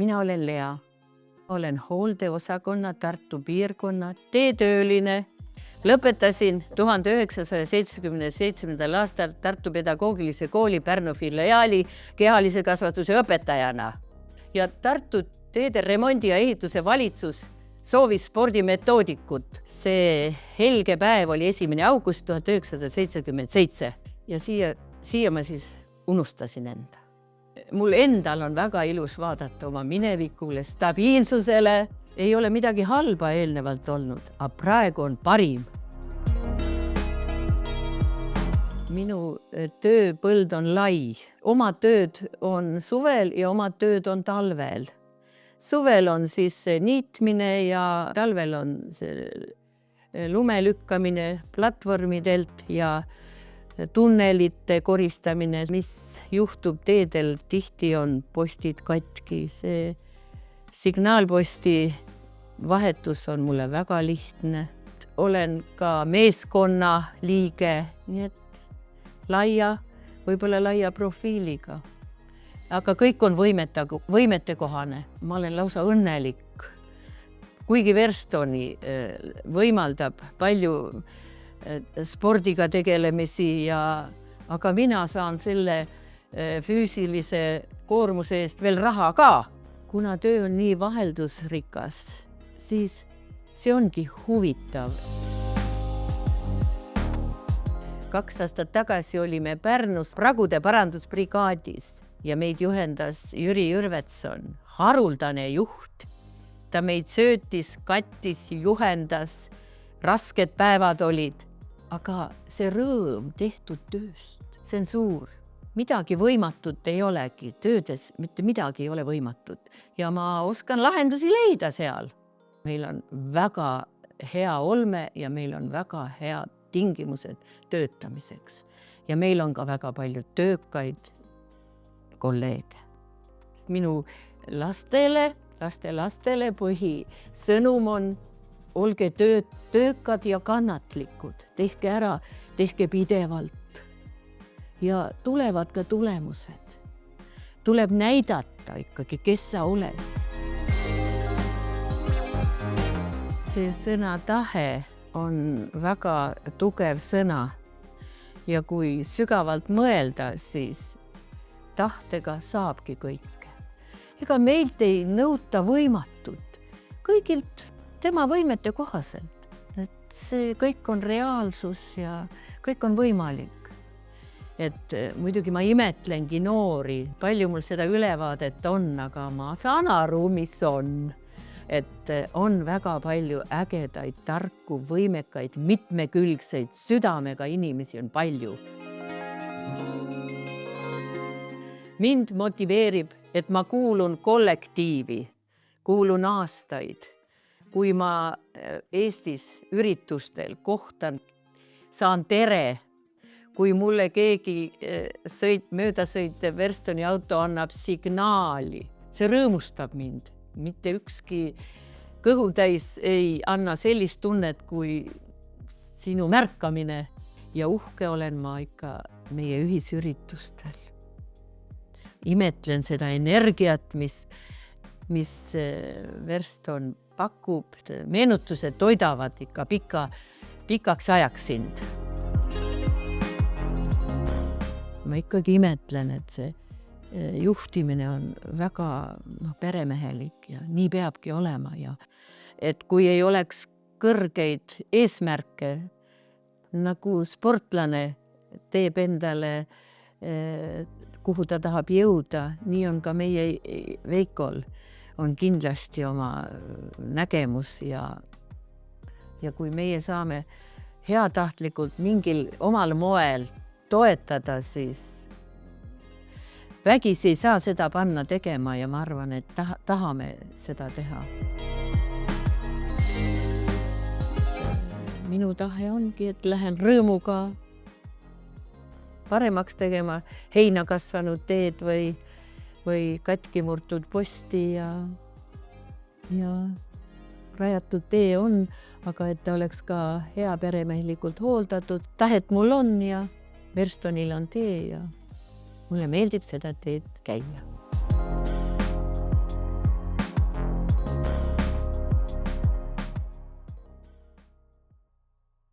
Mina olen Lea. Olen hooldeosakonna Tartu piirkonna teetööline. Lõpetasin 1977. aastal Tartu pedagoogilise kooli Pärnu filiaali kehalise kasvatuse õpetajana. Ja Tartu teede remondi ja ehituse valitsus soovis spordimetoodikut. See helge päev oli 1. august 1977 ja siia ma siis unustasin enda. Mul endal on väga ilus vaadata oma minevikule, stabiilsusele. Ei ole midagi halba eelnevalt olnud, aga praegu on parim. Minu tööpõld on lai. Oma tööd on suvel ja oma tööd on talvel. Suvel on siis niitmine ja talvel on lume lükkamine platvormidelt ja tunnelite koristamine, mis juhtub teedel. Tihti on postid katki. See signaalposti vahetus on mulle väga lihtne. Olen ka meeskonna liige, nii et võib-olla laia profiiliga. Aga kõik on võimetekohane. Ma olen lausa õnnelik. Kuigi Verstoni võimaldab palju spordiga tegelemisi, aga mina saan selle füüsilise koormuse eest veel raha ka. Kuna töö on nii vaheldusrikas, siis see ongi huvitav. 2 aastat tagasi olime Pärnus pragude parandusbrigaadis ja meid juhendas Jüri Jürvetson, haruldane juht. Ta meid söötis, kattis, juhendas, rasked päevad olid. Aga see rõõm tehtud tööst, see on suur. Midagi võimatut ei olegi, töödes mitte midagi ei ole võimatut. Ja ma oskan lahendusi leida seal. Meil on väga hea olme ja meil on väga head tingimused töötamiseks. Ja meil on ka väga palju töökaid kolleege. Minu lastele põhisõnum on: olge töökad ja kannatlikud, tehke ära, tehke pidevalt. Ja tulevad ka tulemused. Tuleb näidata ikkagi, kes sa oled. See sõna tahe on väga tugev sõna. Ja kui sügavalt mõelda, siis tahtega saabki kõike. Ega meilt ei nõuta võimatut. Kõigilt tema võimete kohaselt. Et see kõik on reaalsus ja kõik on võimalik. Et muidugi ma imetlengi noori, palju mul seda ülevaadet on, aga ma saan aru, mis on. Et on väga palju ägedaid, tarku, võimekaid, mitmekülgseid, südamega inimesi on palju. Mind motiveerib, et ma kuulun kollektiivi, kuulun aastaid. Kui ma Eestis üritustel kohtan, saan tere. Kui mulle keegi möödasõitev Verstoni auto annab signaali, see rõõmustab mind. Mitte ükski kõhutäis ei anna sellist tunnet kui sinu märkamine. Ja uhke olen ma ikka meie ühisüritustel. Imetlen seda energiat, mis Verston pakub. Meenutused toidavad ikka pikaks ajaks sind. Ma ikkagi imetlen, et see juhtimine on väga peremehelik ja nii peabki olema. Ja et kui ei oleks kõrgeid eesmärke, nagu sportlane teeb endale, kuhu ta tahab jõuda, nii on ka meie Veikol on kindlasti oma nägemus ja kui meie saame heatahtlikult mingil omal moel toetada, siis vägisi ei saa seda panna tegema ja ma arvan, et tahame seda teha. Minu tahe ongi, et lähen rõõmuga paremaks tegema heina kasvanud teed või katki murtud posti ja rajatud tee on, aga et ta oleks ka hea peremehelikult hooldatud. Tahet mul on ja Verstonil on tee ja mulle meeldib seda teed käia.